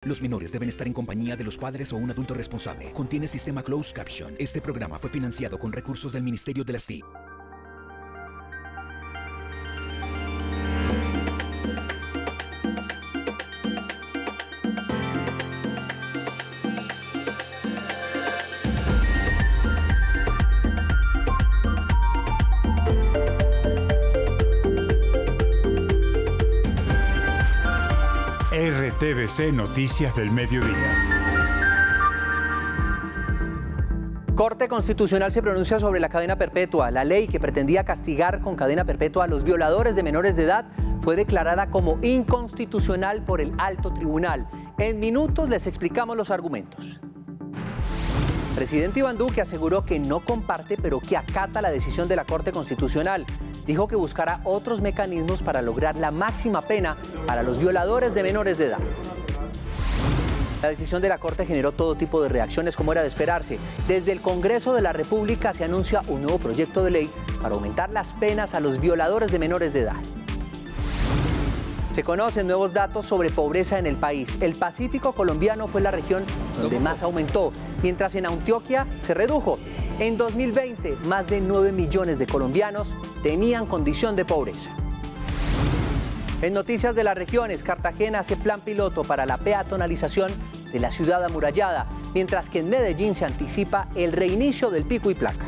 Los menores deben estar en compañía de los padres o un adulto responsable. Contiene sistema Closed Caption. Este programa fue financiado con recursos del Ministerio de las TIC. RTVC Noticias del Mediodía. Corte Constitucional se pronuncia sobre la cadena perpetua. La ley que pretendía castigar con cadena perpetua a los violadores de menores de edad fue declarada como inconstitucional por el Alto Tribunal. En minutos les explicamos los argumentos. Presidente Iván Duque aseguró que no comparte, pero que acata la decisión de la Corte Constitucional. Dijo que buscará otros mecanismos para lograr la máxima pena para los violadores de menores de edad. La decisión de la Corte generó todo tipo de reacciones, como era de esperarse. Desde el Congreso de la República se anuncia un nuevo proyecto de ley para aumentar las penas a los violadores de menores de edad. Se conocen nuevos datos sobre pobreza en el país. El Pacífico colombiano fue la región donde más aumentó, mientras en Antioquia se redujo. En 2020, más de 9 millones de colombianos tenían condición de pobreza. En noticias de las regiones, Cartagena hace plan piloto para la peatonalización de la ciudad amurallada, mientras que en Medellín se anticipa el reinicio del pico y placa.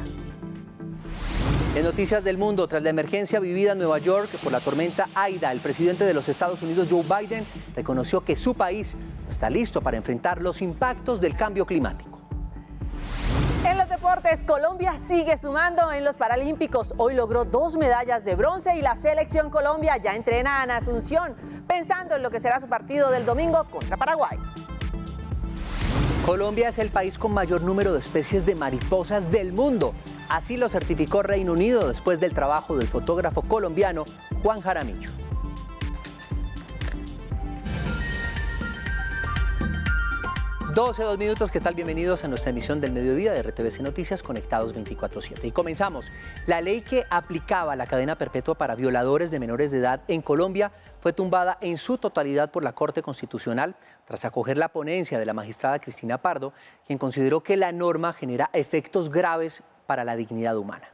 En noticias del mundo, tras la emergencia vivida en Nueva York por la tormenta Aida, el presidente de los Estados Unidos, Joe Biden, reconoció que su país está listo para enfrentar los impactos del cambio climático. En los deportes, Colombia sigue sumando en los Paralímpicos. Hoy logró 2 medallas de bronce y la selección Colombia ya entrena en Asunción, pensando en lo que será su partido del domingo contra Paraguay. Colombia es el país con mayor número de especies de mariposas del mundo. Así lo certificó Reino Unido después del trabajo del fotógrafo colombiano Juan Jaramillo. 12:02 minutos, ¿qué tal? Bienvenidos a nuestra emisión del mediodía de RTVC Noticias, conectados 24/7. Y comenzamos. La ley que aplicaba la cadena perpetua para violadores de menores de edad en Colombia fue tumbada en su totalidad por la Corte Constitucional tras acoger la ponencia de la magistrada Cristina Pardo, quien consideró que la norma genera efectos graves para la dignidad humana.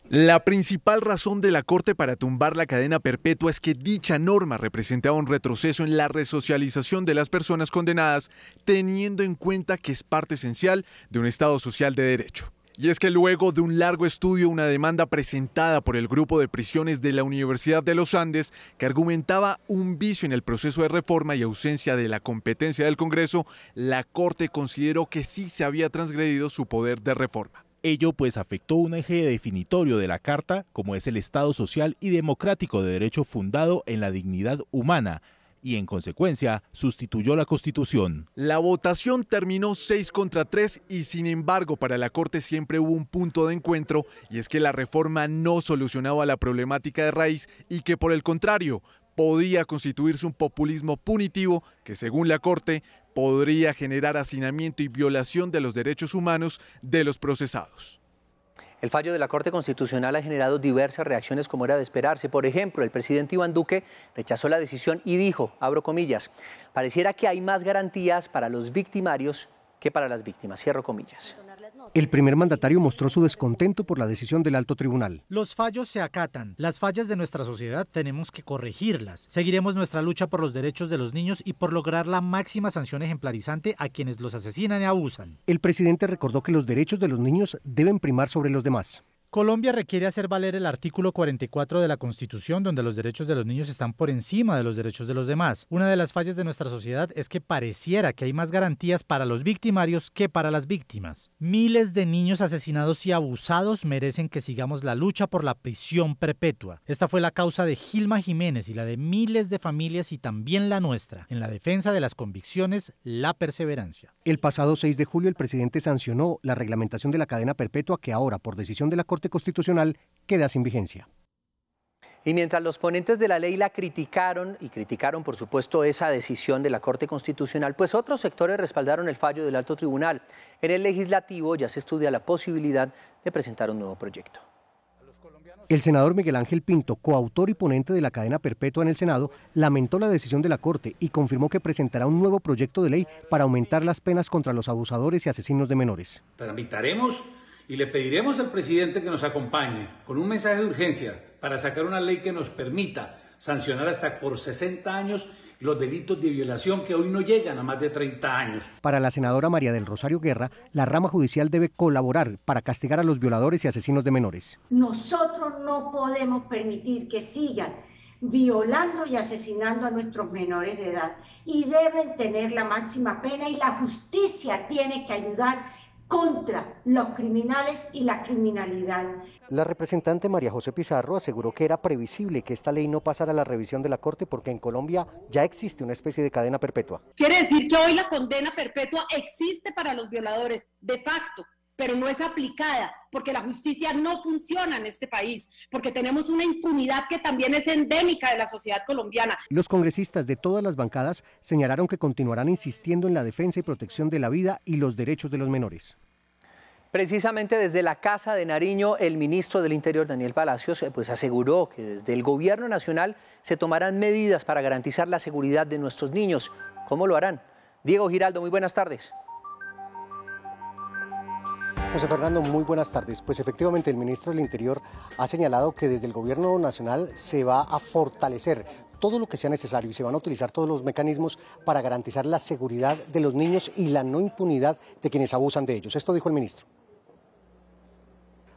La principal razón de la Corte para tumbar la cadena perpetua es que dicha norma representaba un retroceso en la resocialización de las personas condenadas, teniendo en cuenta que es parte esencial de un Estado social de derecho. Y es que luego de un largo estudio, una demanda presentada por el grupo de prisiones de la Universidad de los Andes, que argumentaba un vicio en el proceso de reforma y ausencia de la competencia del Congreso, la Corte consideró que sí se había transgredido su poder de reforma. Ello pues afectó un eje definitorio de la Carta, como es el Estado social y democrático de derecho fundado en la dignidad humana, y en consecuencia sustituyó la Constitución. La votación terminó 6-3 y sin embargo para la Corte siempre hubo un punto de encuentro, y es que la reforma no solucionaba la problemática de raíz y que por el contrario podía constituirse un populismo punitivo que según la Corte podría generar hacinamiento y violación de los derechos humanos de los procesados. El fallo de la Corte Constitucional ha generado diversas reacciones, como era de esperarse. Por ejemplo, el presidente Iván Duque rechazó la decisión y dijo, abro comillas, pareciera que hay más garantías para los victimarios que para las víctimas, cierro comillas. El primer mandatario mostró su descontento por la decisión del Alto Tribunal. Los fallos se acatan. Las fallas de nuestra sociedad tenemos que corregirlas. Seguiremos nuestra lucha por los derechos de los niños y por lograr la máxima sanción ejemplarizante a quienes los asesinan y abusan. El presidente recordó que los derechos de los niños deben primar sobre los demás. Colombia requiere hacer valer el artículo 44 de la Constitución, donde los derechos de los niños están por encima de los derechos de los demás. Una de las fallas de nuestra sociedad es que pareciera que hay más garantías para los victimarios que para las víctimas. Miles de niños asesinados y abusados merecen que sigamos la lucha por la prisión perpetua. Esta fue la causa de Gilma Jiménez y la de miles de familias y también la nuestra, en la defensa de las convicciones, la perseverancia. El pasado 6 de julio el presidente sancionó la reglamentación de la cadena perpetua que ahora, por decisión de la Corte Constitucional, queda sin vigencia. Y mientras los ponentes de la ley la criticaron, por supuesto esa decisión de la Corte Constitucional, pues otros sectores respaldaron el fallo del Alto Tribunal. En el Legislativo ya se estudia la posibilidad de presentar un nuevo proyecto. El senador Miguel Ángel Pinto, coautor y ponente de la cadena perpetua en el Senado, lamentó la decisión de la Corte y confirmó que presentará un nuevo proyecto de ley para aumentar las penas contra los abusadores y asesinos de menores. Tramitaremos y le pediremos al presidente que nos acompañe con un mensaje de urgencia para sacar una ley que nos permita sancionar hasta por 60 años los delitos de violación que hoy no llegan a más de 30 años. Para la senadora María del Rosario Guerra, la rama judicial debe colaborar para castigar a los violadores y asesinos de menores. Nosotros no podemos permitir que sigan violando y asesinando a nuestros menores de edad y deben tener la máxima pena y la justicia tiene que ayudar contra los criminales y la criminalidad. La representante María José Pizarro aseguró que era previsible que esta ley no pasara a la revisión de la Corte porque en Colombia ya existe una especie de cadena perpetua. Quiere decir que hoy la condena perpetua existe para los violadores de facto, pero no es aplicada porque la justicia no funciona en este país, porque tenemos una impunidad que también es endémica de la sociedad colombiana. Los congresistas de todas las bancadas señalaron que continuarán insistiendo en la defensa y protección de la vida y los derechos de los menores. Precisamente desde la Casa de Nariño, el ministro del Interior, Daniel Palacios, aseguró que desde el Gobierno Nacional se tomarán medidas para garantizar la seguridad de nuestros niños. ¿Cómo lo harán? Diego Giraldo, muy buenas tardes. José Fernando, muy buenas tardes. Pues efectivamente el ministro del Interior ha señalado que desde el Gobierno Nacional se va a fortalecer todo lo que sea necesario y se van a utilizar todos los mecanismos para garantizar la seguridad de los niños y la no impunidad de quienes abusan de ellos. Esto dijo el ministro.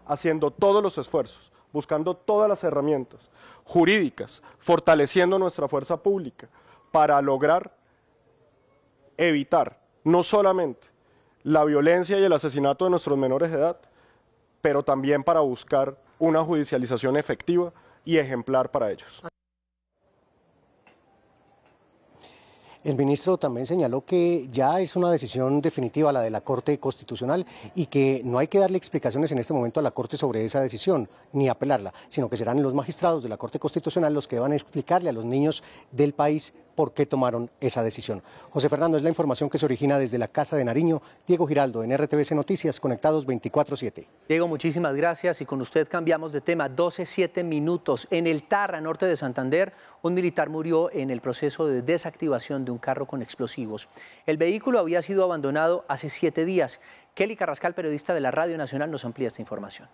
Haciendo todos los esfuerzos, buscando todas las herramientas jurídicas, fortaleciendo nuestra fuerza pública para lograr evitar no solamente la violencia y el asesinato de nuestros menores de edad, pero también para buscar una judicialización efectiva y ejemplar para ellos. El ministro también señaló que ya es una decisión definitiva la de la Corte Constitucional y que no hay que darle explicaciones en este momento a la Corte sobre esa decisión, ni apelarla, sino que serán los magistrados de la Corte Constitucional los que van a explicarle a los niños del país por qué tomaron esa decisión. José Fernando, es la información que se origina desde la Casa de Nariño. Diego Giraldo, en RTVC Noticias, conectados 24/7. Diego, muchísimas gracias y con usted cambiamos de tema. 12:07 minutos. En el Tarra, norte de Santander, un militar murió en el proceso de desactivación de un carro con explosivos. El vehículo había sido abandonado hace 7 días. Kelly Carrascal, periodista de la Radio Nacional, nos amplía esta información.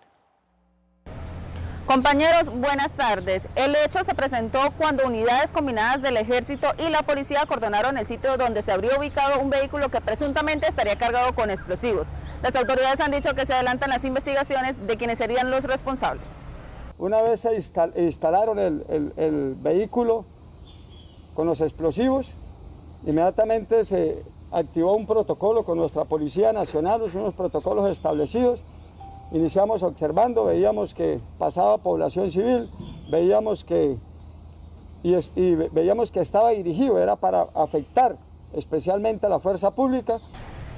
Compañeros, buenas tardes. El hecho se presentó cuando unidades combinadas del Ejército y la policía acordonaron el sitio donde se habría ubicado un vehículo que presuntamente estaría cargado con explosivos. Las autoridades han dicho que se adelantan las investigaciones de quienes serían los responsables. Una vez se instalaron el vehículo con los explosivos, inmediatamente se activó un protocolo con nuestra Policía Nacional, unos protocolos establecidos. Iniciamos observando, veíamos que pasaba población civil, veíamos que estaba dirigido, era para afectar especialmente a la fuerza pública.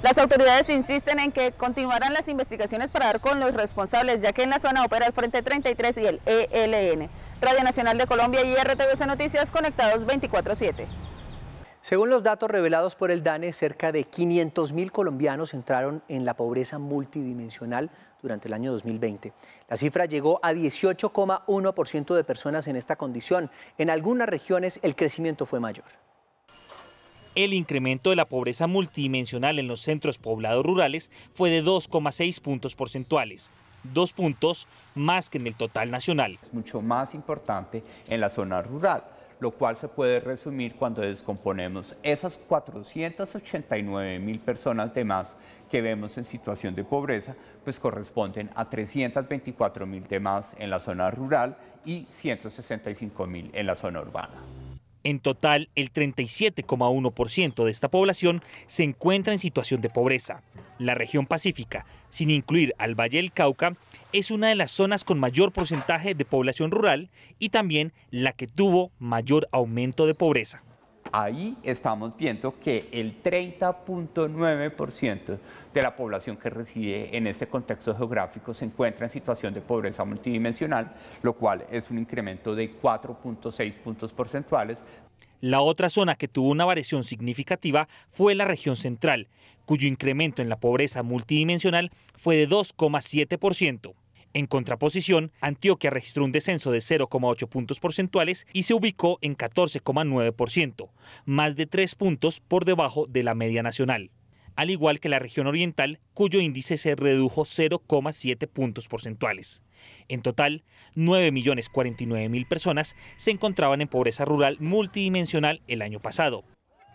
Las autoridades insisten en que continuarán las investigaciones para dar con los responsables, ya que en la zona opera el Frente 33 y el ELN. Radio Nacional de Colombia y RTVC Noticias, conectados 24/7. Según los datos revelados por el DANE, cerca de 500.000 colombianos entraron en la pobreza multidimensional durante el año 2020. La cifra llegó a 18,1% de personas en esta condición. En algunas regiones el crecimiento fue mayor. El incremento de la pobreza multidimensional en los centros poblados rurales fue de 2,6 puntos porcentuales, 2 puntos más que en el total nacional. Es mucho más importante en la zona rural, lo cual se puede resumir cuando descomponemos esas 489.000 personas de más que vemos en situación de pobreza, pues corresponden a 324.000 de más en la zona rural y 165.000 en la zona urbana. En total, el 37,1% de esta población se encuentra en situación de pobreza. La región pacífica, sin incluir al Valle del Cauca, es una de las zonas con mayor porcentaje de población rural y también la que tuvo mayor aumento de pobreza. Ahí estamos viendo que el 30,9% de la población que reside en este contexto geográfico se encuentra en situación de pobreza multidimensional, lo cual es un incremento de 4,6 puntos porcentuales. La otra zona que tuvo una variación significativa fue la región central, cuyo incremento en la pobreza multidimensional fue de 2,7%. En contraposición, Antioquia registró un descenso de 0,8 puntos porcentuales y se ubicó en 14,9%, más de 3 puntos por debajo de la media nacional, al igual que la región oriental, cuyo índice se redujo 0,7 puntos porcentuales. En total, 9.049.000 personas se encontraban en pobreza rural multidimensional el año pasado.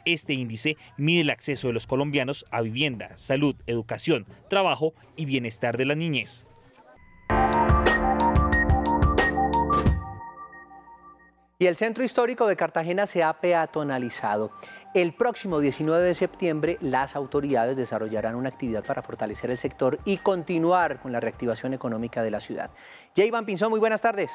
Este índice mide el acceso de los colombianos a vivienda, salud, educación, trabajo y bienestar de la niñez. Y el centro histórico de Cartagena se ha peatonalizado. El próximo 19 de septiembre, las autoridades desarrollarán una actividad para fortalecer el sector y continuar con la reactivación económica de la ciudad. Jayvan Pinzón, muy buenas tardes.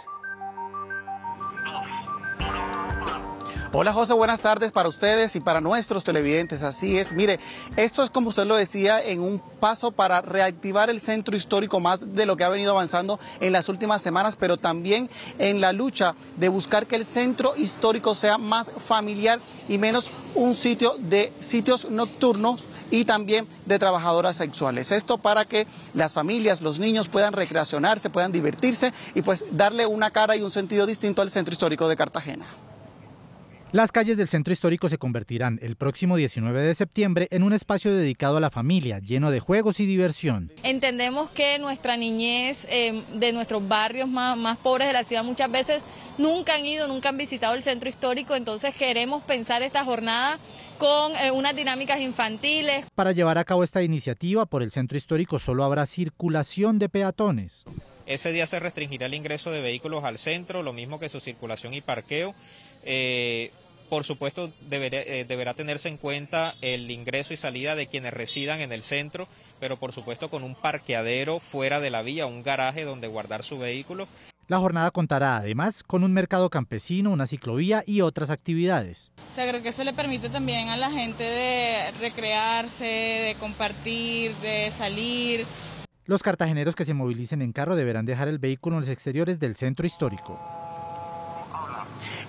Hola José, buenas tardes para ustedes y para nuestros televidentes. Así es, mire, esto es como usted lo decía, en un paso para reactivar el centro histórico más de lo que ha venido avanzando en las últimas semanas, pero también en la lucha de buscar que el centro histórico sea más familiar y menos un sitio de sitios nocturnos y también de trabajadoras sexuales. Esto para que las familias, los niños puedan recreacionarse, puedan divertirse y pues darle una cara y un sentido distinto al centro histórico de Cartagena. Las calles del centro histórico se convertirán el próximo 19 de septiembre en un espacio dedicado a la familia, lleno de juegos y diversión. Entendemos que nuestra niñez de nuestros barrios más pobres de la ciudad muchas veces nunca han visitado el centro histórico, entonces queremos pensar esta jornada con unas dinámicas infantiles. Para llevar a cabo esta iniciativa, por el centro histórico solo habrá circulación de peatones. Ese día se restringirá el ingreso de vehículos al centro, lo mismo que su circulación y parqueo. Por supuesto, deberá tenerse en cuenta el ingreso y salida de quienes residan en el centro, pero por supuesto con un parqueadero fuera de la vía, un garaje donde guardar su vehículo. La jornada contará además con un mercado campesino, una ciclovía y otras actividades. O sea, creo que eso le permite también a la gente de recrearse, de compartir, de salir. Los cartageneros que se movilicen en carro deberán dejar el vehículo en los exteriores del centro histórico.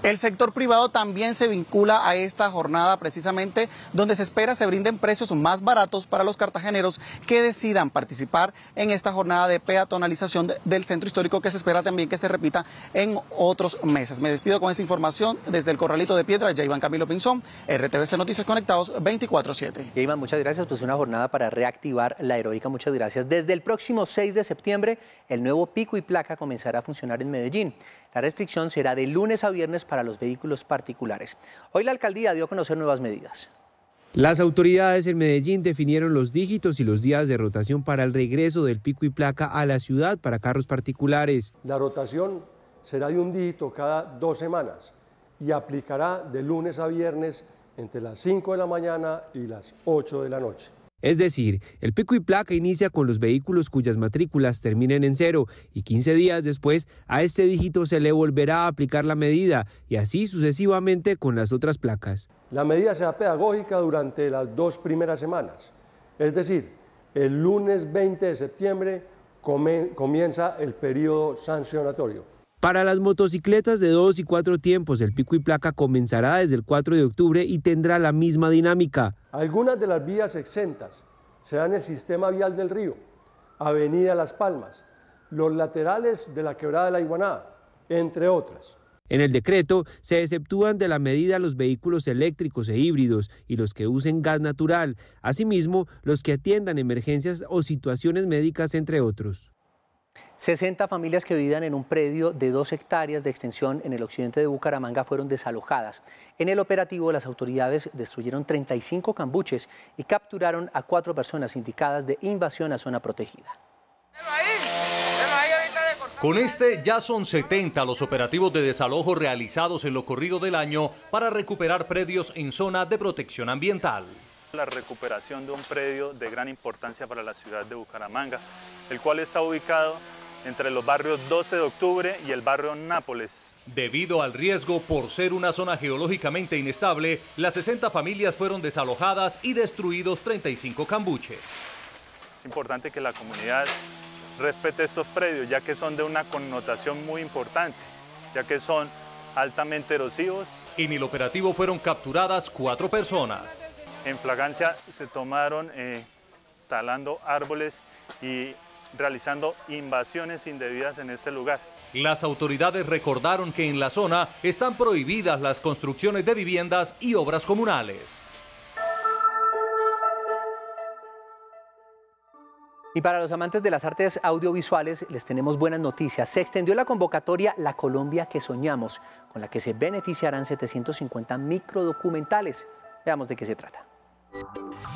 El sector privado también se vincula a esta jornada precisamente donde se espera se brinden precios más baratos para los cartageneros que decidan participar en esta jornada de peatonalización del centro histórico que se espera también que se repita en otros meses. Me despido con esta información desde el Corralito de Piedra, Jayvan Camilo Pinzón, RTVC Noticias Conectados 24/7. Jayvan, muchas gracias, pues una jornada para reactivar la heroica, muchas gracias. Desde el próximo 6 de septiembre, el nuevo pico y placa comenzará a funcionar en Medellín. La restricción será de lunes a viernes para los vehículos particulares. Hoy la alcaldía dio a conocer nuevas medidas. Las autoridades en Medellín definieron los dígitos y los días de rotación para el regreso del pico y placa a la ciudad para carros particulares. La rotación será de un dígito cada 2 semanas y aplicará de lunes a viernes entre las 5 de la mañana y las 8 de la noche. Es decir, el pico y placa inicia con los vehículos cuyas matrículas terminen en 0 y 15 días después a este dígito se le volverá a aplicar la medida y así sucesivamente con las otras placas. La medida será pedagógica durante las 2 primeras semanas, es decir, el lunes 20 de septiembre comienza el periodo sancionatorio. Para las motocicletas de 2 y 4 tiempos, el pico y placa comenzará desde el 4 de octubre y tendrá la misma dinámica. Algunas de las vías exentas serán el sistema vial del Río, Avenida Las Palmas, los laterales de la Quebrada de la Iguaná, entre otras. En el decreto se exceptúan de la medida los vehículos eléctricos e híbridos y los que usen gas natural, asimismo los que atiendan emergencias o situaciones médicas, entre otros. 60 familias que vivían en un predio de 2 hectáreas de extensión en el occidente de Bucaramanga fueron desalojadas. En el operativo, las autoridades destruyeron 35 cambuches y capturaron a 4 personas indicadas de invasión a zona protegida. Con este ya son 70 los operativos de desalojo realizados en lo corrido del año para recuperar predios en zona de protección ambiental. La recuperación de un predio de gran importancia para la ciudad de Bucaramanga, el cual está ubicado entre los barrios 12 de octubre y el barrio Nápoles. Debido al riesgo por ser una zona geológicamente inestable, las 60 familias fueron desalojadas y destruidos 35 cambuches. Es importante que la comunidad respete estos predios, ya que son de una connotación muy importante, ya que son altamente erosivos. En el operativo fueron capturadas 4 personas. En flagrancia se tomaron talando árboles y realizando invasiones indebidas en este lugar. Las autoridades recordaron que en la zona están prohibidas las construcciones de viviendas y obras comunales. Y para los amantes de las artes audiovisuales les tenemos buenas noticias. Se extendió la convocatoria La Colombia que Soñamos, con la que se beneficiarán 750 microdocumentales. Veamos de qué se trata.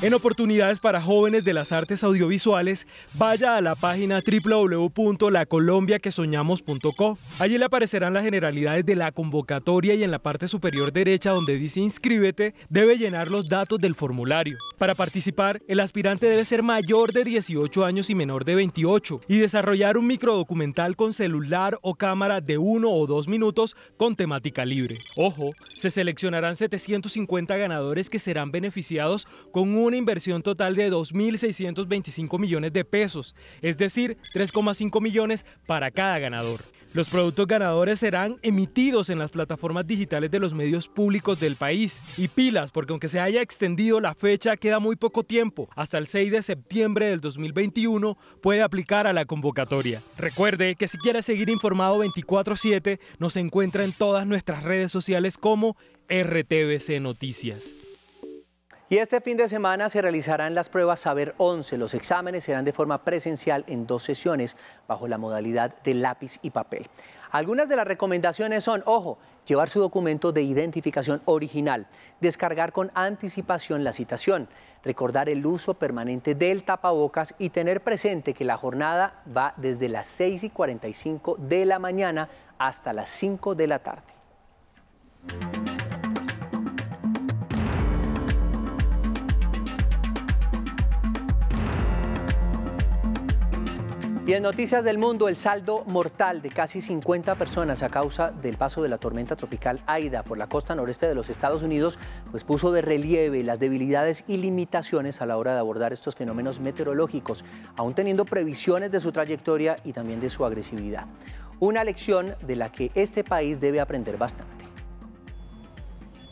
En oportunidades para jóvenes de las artes audiovisuales, vaya a la página www.lacolombiaquesoñamos.co. Allí le aparecerán las generalidades de la convocatoria y en la parte superior derecha donde dice inscríbete, debe llenar los datos del formulario. Para participar, el aspirante debe ser mayor de 18 años y menor de 28 y desarrollar un microdocumental con celular o cámara de 1 o 2 minutos con temática libre. Ojo, se seleccionarán 750 ganadores que serán beneficiados con una inversión total de 2.625 millones de pesos, es decir, 3,5 millones para cada ganador. Los productos ganadores serán emitidos en las plataformas digitales de los medios públicos del país. Y pilas, porque aunque se haya extendido la fecha, queda muy poco tiempo. Hasta el 6 de septiembre del 2021 puede aplicar a la convocatoria. Recuerde que si quiere seguir informado 24/7, nos encuentra en todas nuestras redes sociales como RTVC Noticias. Y este fin de semana se realizarán las pruebas Saber 11. Los exámenes serán de forma presencial en 2 sesiones bajo la modalidad de lápiz y papel. Algunas de las recomendaciones son, ojo, llevar su documento de identificación original, descargar con anticipación la citación, recordar el uso permanente del tapabocas y tener presente que la jornada va desde las 6:45 de la mañana hasta las 5 de la tarde. Y en noticias del mundo, el saldo mortal de casi 50 personas a causa del paso de la tormenta tropical Aida por la costa noreste de los Estados Unidos, pues puso de relieve las debilidades y limitaciones a la hora de abordar estos fenómenos meteorológicos, aún teniendo previsiones de su trayectoria y también de su agresividad. Una lección de la que este país debe aprender bastante.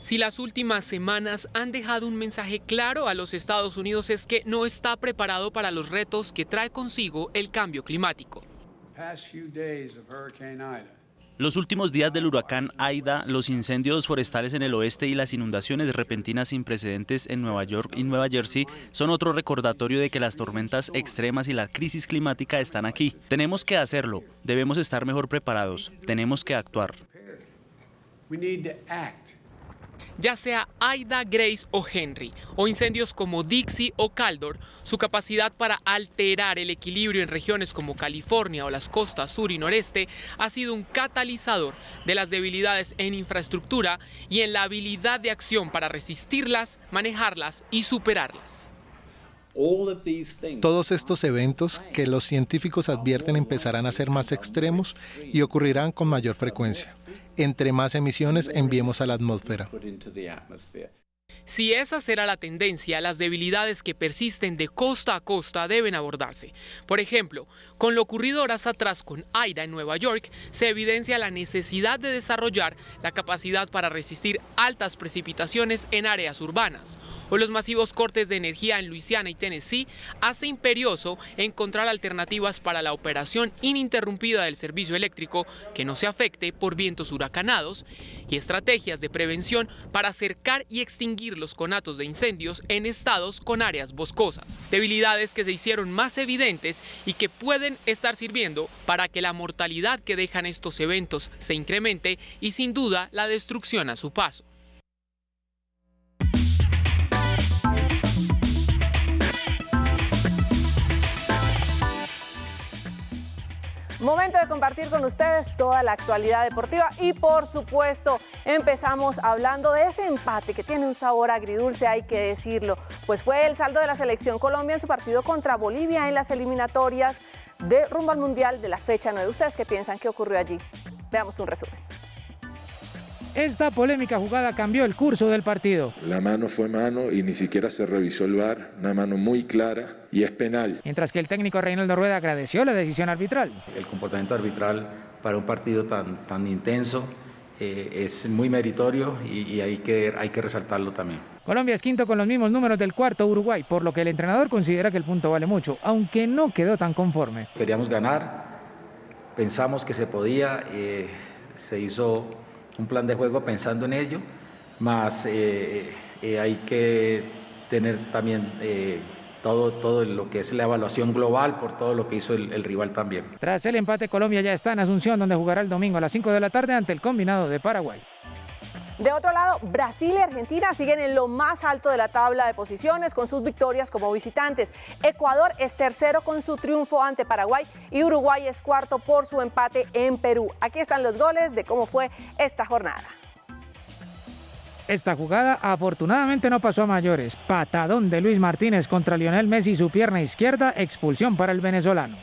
Si las últimas semanas han dejado un mensaje claro a los Estados Unidos es que no está preparado para los retos que trae consigo el cambio climático. Los últimos días del huracán Aida, los incendios forestales en el oeste y las inundaciones repentinas sin precedentes en Nueva York y Nueva Jersey son otro recordatorio de que las tormentas extremas y la crisis climática están aquí. Tenemos que hacerlo, debemos estar mejor preparados, tenemos que actuar. Ya sea Aida, Grace o Henry, o incendios como Dixie o Caldor, su capacidad para alterar el equilibrio en regiones como California o las costas sur y noreste ha sido un catalizador de las debilidades en infraestructura y en la habilidad de acción para resistirlas, manejarlas y superarlas. Todos estos eventos que los científicos advierten empezarán a ser más extremos y ocurrirán con mayor frecuencia. Entre más emisiones enviemos a la atmósfera. Si esa será la tendencia, las debilidades que persisten de costa a costa deben abordarse. Por ejemplo, con lo ocurrido horas atrás con Aida en Nueva York, se evidencia la necesidad de desarrollar la capacidad para resistir altas precipitaciones en áreas urbanas. O los masivos cortes de energía en Luisiana y Tennessee hace imperioso encontrar alternativas para la operación ininterrumpida del servicio eléctrico que no se afecte por vientos huracanados y estrategias de prevención para acercar y extinguir los conatos de incendios en estados con áreas boscosas. Debilidades que se hicieron más evidentes y que pueden estar sirviendo para que la mortalidad que dejan estos eventos se incremente y sin duda la destrucción a su paso. Momento de compartir con ustedes toda la actualidad deportiva y por supuesto empezamos hablando de ese empate que tiene un sabor agridulce, hay que decirlo, pues fue el saldo de la selección Colombia en su partido contra Bolivia en las eliminatorias de rumbo al Mundial de la fecha 9. ¿Ustedes qué piensan que ocurrió allí? Veamos un resumen. Esta polémica jugada cambió el curso del partido. La mano fue mano y ni siquiera se revisó el VAR, una mano muy clara y es penal. Mientras que el técnico Reinaldo Rueda agradeció la decisión arbitral. El comportamiento arbitral para un partido tan intenso es muy meritorio y hay que resaltarlo también. Colombia es quinto con los mismos números del cuarto Uruguay, por lo que el entrenador considera que el punto vale mucho, aunque no quedó tan conforme. Queríamos ganar, pensamos que se podía, se hizo un plan de juego pensando en ello, más hay que tener también todo lo que es la evaluación global por todo lo que hizo el rival también. Tras el empate, Colombia ya está en Asunción, donde jugará el domingo a las 5 de la tarde ante el combinado de Paraguay. De otro lado, Brasil y Argentina siguen en lo más alto de la tabla de posiciones con sus victorias como visitantes. Ecuador es tercero con su triunfo ante Paraguay y Uruguay es cuarto por su empate en Perú. Aquí están los goles de cómo fue esta jornada. Esta jugada afortunadamente no pasó a mayores. Patadón de Luis Martínez contra Lionel Messi, su pierna izquierda, expulsión para el venezolano.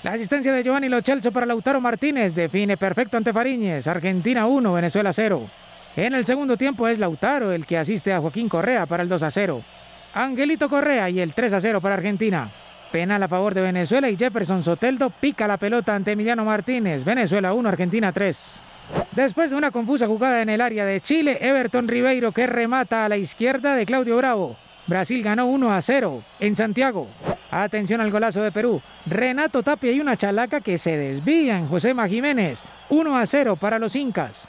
La asistencia de Giovanni Lo Celso para Lautaro Martínez define perfecto ante Fariñez. Argentina 1, Venezuela 0. En el segundo tiempo es Lautaro el que asiste a Joaquín Correa para el 2-0. Angelito Correa y el 3-0 para Argentina. Penal a favor de Venezuela y Jefferson Soteldo pica la pelota ante Emiliano Martínez. Venezuela 1, Argentina 3. Después de una confusa jugada en el área de Chile, Everton Ribeiro que remata a la izquierda de Claudio Bravo. Brasil ganó 1-0 en Santiago. Atención al golazo de Perú. Renato Tapia y una chalaca que se desvían. Josema Jiménez. 1-0 para los incas.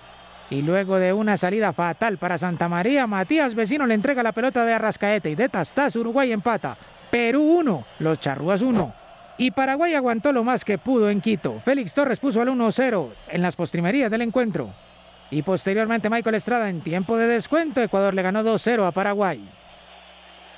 Y luego de una salida fatal para Santa María, Matías Vecino le entrega la pelota de Arrascaeta y de Tastás Uruguay empata. Perú 1, los charrúas 1. Y Paraguay aguantó lo más que pudo en Quito. Félix Torres puso al 1-0 en las postrimerías del encuentro. Y posteriormente Michael Estrada en tiempo de descuento. Ecuador le ganó 2-0 a Paraguay.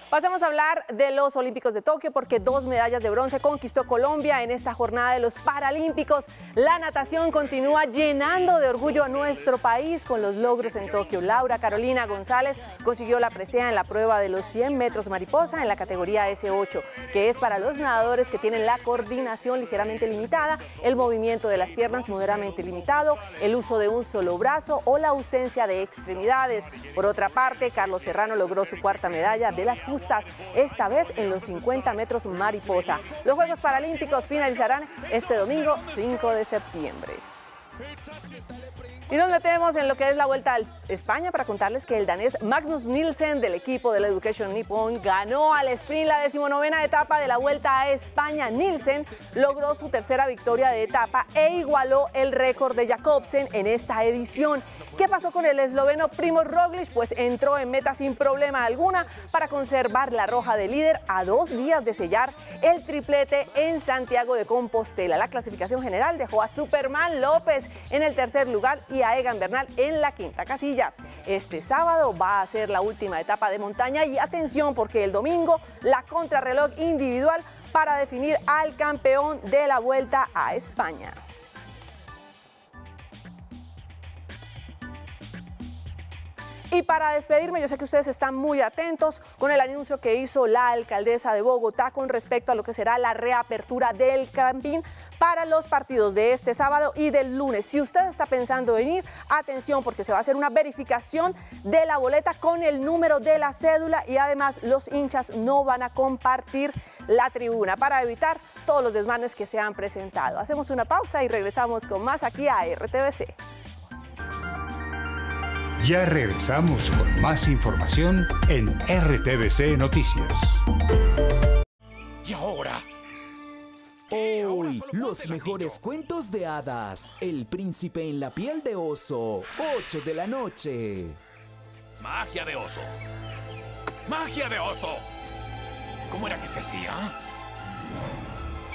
Pasemos a hablar de los Olímpicos de Tokio porque 2 medallas de bronce conquistó Colombia en esta jornada de los Paralímpicos. La natación continúa llenando de orgullo a nuestro país con los logros en Tokio. Laura Carolina González consiguió la presea en la prueba de los 100 metros mariposa en la categoría S8, que es para los nadadores que tienen la coordinación ligeramente limitada, el movimiento de las piernas moderadamente limitado, el uso de un solo brazo o la ausencia de extremidades. Por otra parte, Carlos Serrano logró su cuarta medalla de las justas, esta vez en los 50 metros mariposa. Los Juegos Paralímpicos finalizarán este domingo 5 de septiembre. Y nos metemos en lo que es la Vuelta a España para contarles que el danés Magnus Nielsen del equipo de la Education Nippon ganó al sprint la 19ª etapa de la Vuelta a España. Nielsen logró su tercera victoria de etapa e igualó el récord de Jacobsen en esta edición. ¿Qué pasó con el esloveno Primož Roglič? Pues entró en meta sin problema alguna para conservar la roja de líder a 2 días de sellar el triplete en Santiago de Compostela. La clasificación general dejó a Superman López en el tercer lugar y a Egan Bernal en la quinta casilla. Este sábado va a ser la última etapa de montaña y atención porque el domingo la contrarreloj individual para definir al campeón de la Vuelta a España. Y para despedirme, yo sé que ustedes están muy atentos con el anuncio que hizo la alcaldesa de Bogotá con respecto a lo que será la reapertura del camping para los partidos de este sábado y del lunes. Si usted está pensando en ir, atención porque se va a hacer una verificación de la boleta con el número de la cédula y además los hinchas no van a compartir la tribuna para evitar todos los desmanes que se han presentado. Hacemos una pausa y regresamos con más aquí a RTVC. Ya regresamos con más información en RTVC Noticias. Y ahora, hoy, los mejores cuentos de hadas. El príncipe en la piel de oso. 8 de la noche. Magia de oso. Magia de oso. ¿Cómo era que se hacía?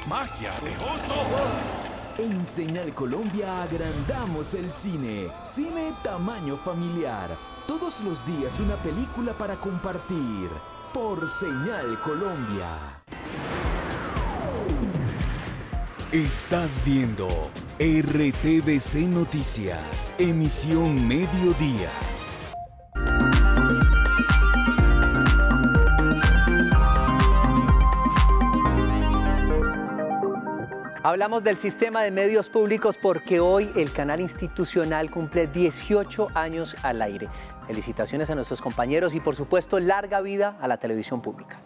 Magia de oso. En Señal Colombia agrandamos el cine. Cine tamaño familiar. Todos los días una película para compartir. Por Señal Colombia. Estás viendo RTVC Noticias, emisión mediodía. Hablamos del sistema de medios públicos porque hoy el canal institucional cumple 18 años al aire. Felicitaciones a nuestros compañeros y por supuesto larga vida a la televisión pública.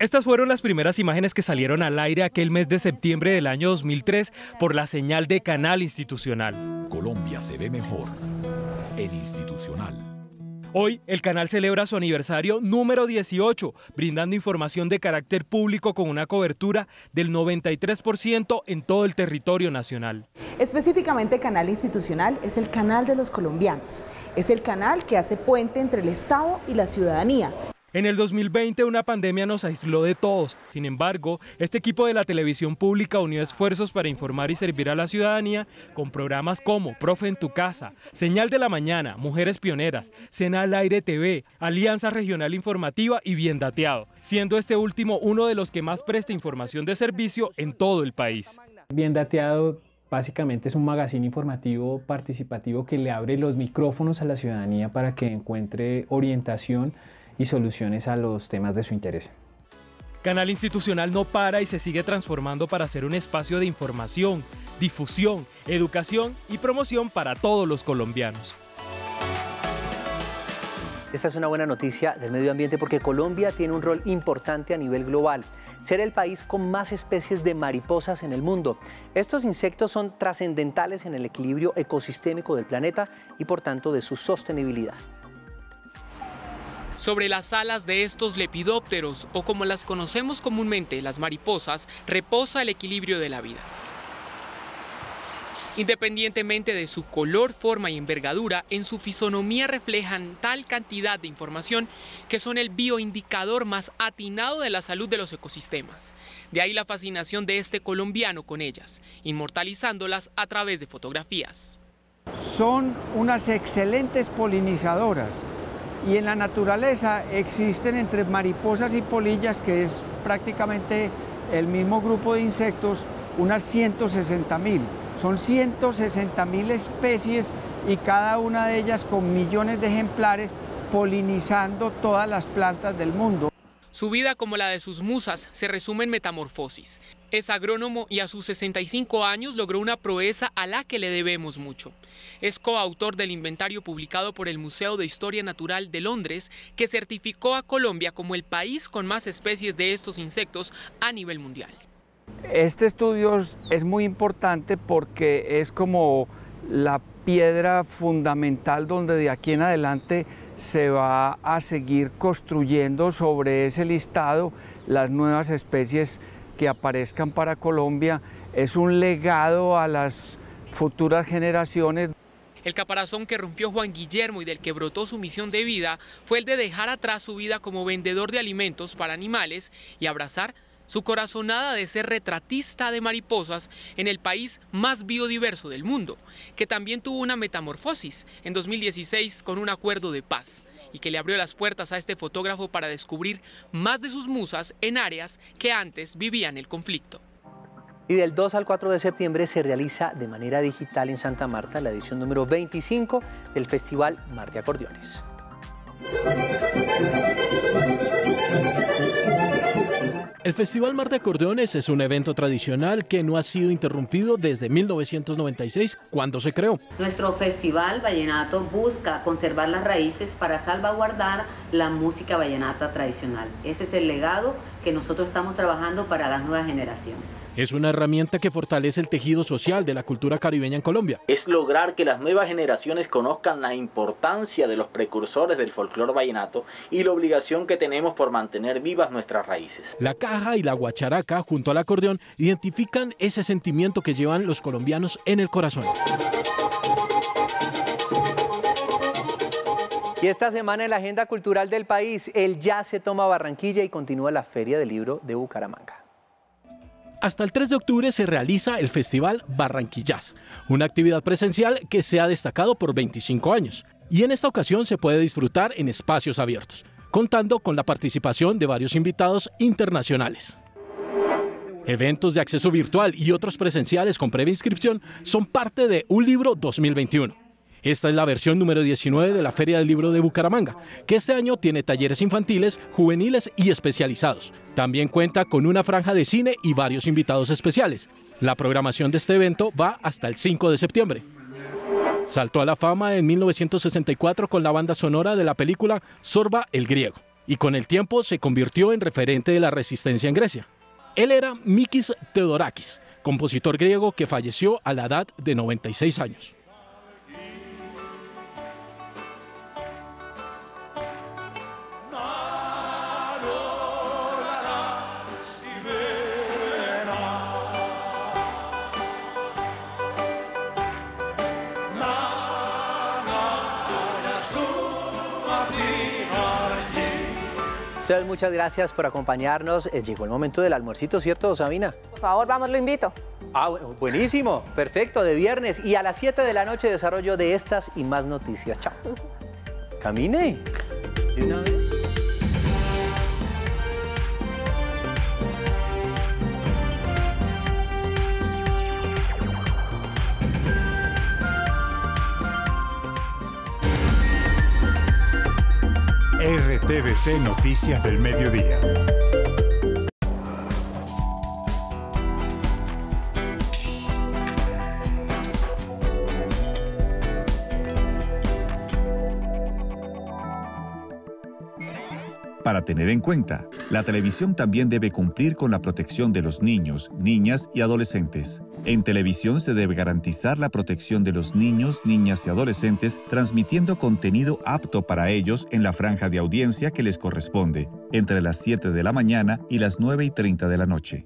Estas fueron las primeras imágenes que salieron al aire aquel mes de septiembre del año 2003 por la señal de Canal Institucional. Colombia se ve mejor en Institucional. Hoy, el canal celebra su aniversario número 18, brindando información de carácter público con una cobertura del 93% en todo el territorio nacional. Específicamente, Canal Institucional es el canal de los colombianos. Es el canal que hace puente entre el Estado y la ciudadanía. En el 2020 una pandemia nos aisló de todos. Sin embargo, este equipo de la televisión pública unió esfuerzos para informar y servir a la ciudadanía con programas como Profe en tu casa, Señal de la Mañana, Mujeres Pioneras, Cena al Aire TV, Alianza Regional Informativa y Bien Dateado, siendo este último uno de los que más presta información de servicio en todo el país. Bien Dateado básicamente es un magazine informativo participativo que le abre los micrófonos a la ciudadanía para que encuentre orientación y soluciones a los temas de su interés. Canal Institucional no para y se sigue transformando para ser un espacio de información, difusión, educación y promoción para todos los colombianos. Esta es una buena noticia del medio ambiente porque Colombia tiene un rol importante a nivel global. Ser el país con más especies de mariposas en el mundo. Estos insectos son trascendentales en el equilibrio ecosistémico del planeta y por tanto de su sostenibilidad. Sobre las alas de estos lepidópteros, o como las conocemos comúnmente, las mariposas, reposa el equilibrio de la vida. Independientemente de su color, forma y envergadura, en su fisonomía reflejan tal cantidad de información que son el bioindicador más atinado de la salud de los ecosistemas. De ahí la fascinación de este colombiano con ellas, inmortalizándolas a través de fotografías. Son unas excelentes polinizadoras. Y en la naturaleza existen entre mariposas y polillas, que es prácticamente el mismo grupo de insectos, unas 160.000. Son 160.000 especies y cada una de ellas con millones de ejemplares polinizando todas las plantas del mundo. Su vida, como la de sus musas, se resume en Metamorfosis. Es agrónomo y a sus 65 años logró una proeza a la que le debemos mucho. Es coautor del inventario publicado por el Museo de Historia Natural de Londres, que certificó a Colombia como el país con más especies de estos insectos a nivel mundial. Este estudio es muy importante porque es como la piedra fundamental donde de aquí en adelante se va a seguir construyendo sobre ese listado las nuevas especies que aparezcan para Colombia. Es un legado a las futuras generaciones. El caparazón que rompió Juan Guillermo y del que brotó su misión de vida fue el de dejar atrás su vida como vendedor de alimentos para animales y abrazar su corazonada de ser retratista de mariposas en el país más biodiverso del mundo, que también tuvo una metamorfosis en 2016 con un acuerdo de paz y que le abrió las puertas a este fotógrafo para descubrir más de sus musas en áreas que antes vivían el conflicto. Y del 2 al 4 de septiembre se realiza de manera digital en Santa Marta la edición número 25 del Festival Mar de Acordeones. El Festival Mar de Acordeones es un evento tradicional que no ha sido interrumpido desde 1996, cuando se creó. Nuestro Festival Vallenato busca conservar las raíces para salvaguardar la música vallenata tradicional. Ese es el legado que nosotros estamos trabajando para las nuevas generaciones. Es una herramienta que fortalece el tejido social de la cultura caribeña en Colombia. Es lograr que las nuevas generaciones conozcan la importancia de los precursores del folclore vallenato y la obligación que tenemos por mantener vivas nuestras raíces. La caja y la guacharaca junto al acordeón identifican ese sentimiento que llevan los colombianos en el corazón. Y esta semana en la agenda cultural del país, el jazz se toma Barranquilla y continúa la Feria del Libro de Bucaramanga. Hasta el 3 de octubre se realiza el Festival Barranquillaz, una actividad presencial que se ha destacado por 25 años. Y en esta ocasión se puede disfrutar en espacios abiertos, contando con la participación de varios invitados internacionales. Eventos de acceso virtual y otros presenciales con previa inscripción son parte de Un Libro 2021. Esta es la versión número 19 de la Feria del Libro de Bucaramanga, que este año tiene talleres infantiles, juveniles y especializados. También cuenta con una franja de cine y varios invitados especiales. La programación de este evento va hasta el 5 de septiembre. Saltó a la fama en 1964 con la banda sonora de la película Sorba el Griego. y con el tiempo se convirtió en referente de la resistencia en Grecia. Él era Mikis Theodorakis, compositor griego que falleció a la edad de 96 años. Ustedes, muchas gracias por acompañarnos. Llegó el momento del almuercito, ¿cierto, Sabina? Por favor, vamos, lo invito. Ah, buenísimo, perfecto, de viernes. Y a las 7 de la noche, desarrollo de estas y más noticias. Chao. Camine. ¿De una vez? RTBC Noticias del Mediodía. Para tener en cuenta, la televisión también debe cumplir con la protección de los niños, niñas y adolescentes. En televisión se debe garantizar la protección de los niños, niñas y adolescentes transmitiendo contenido apto para ellos en la franja de audiencia que les corresponde, entre las 7 de la mañana y las 9:30 de la noche.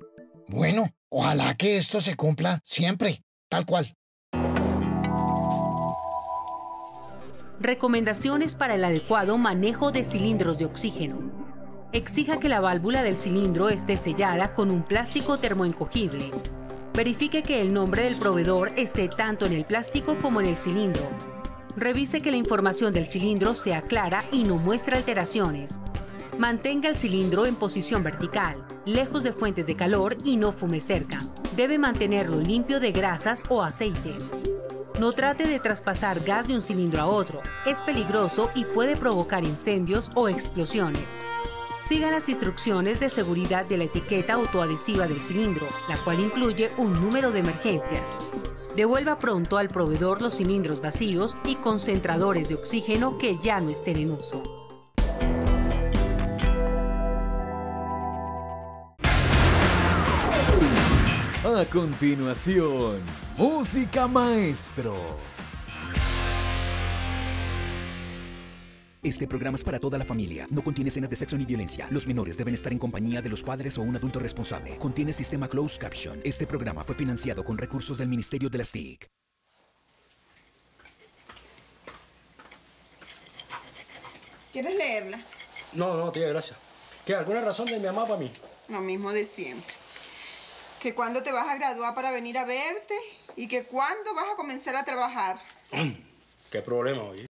Bueno, ojalá que esto se cumpla siempre, tal cual. Recomendaciones para el adecuado manejo de cilindros de oxígeno. Exija que la válvula del cilindro esté sellada con un plástico termoencogible. Verifique que el nombre del proveedor esté tanto en el plástico como en el cilindro. Revise que la información del cilindro sea clara y no muestre alteraciones. Mantenga el cilindro en posición vertical, lejos de fuentes de calor y no fume cerca. Debe mantenerlo limpio de grasas o aceites. No trate de traspasar gas de un cilindro a otro, es peligroso y puede provocar incendios o explosiones. Siga las instrucciones de seguridad de la etiqueta autoadhesiva del cilindro, la cual incluye un número de emergencias. Devuelva pronto al proveedor los cilindros vacíos y concentradores de oxígeno que ya no estén en uso. A continuación, Música Maestro. Este programa es para toda la familia. No contiene escenas de sexo ni violencia. Los menores deben estar en compañía de los padres o un adulto responsable. Contiene sistema closed caption. Este programa fue financiado con recursos del Ministerio de las TIC. ¿Quieres leerla? No, tía, gracias. ¿Qué? ¿Alguna razón de mi mamá para mí? Lo mismo de siempre. Que cuándo te vas a graduar para venir a verte y que cuándo vas a comenzar a trabajar. ¿Qué problema, oye?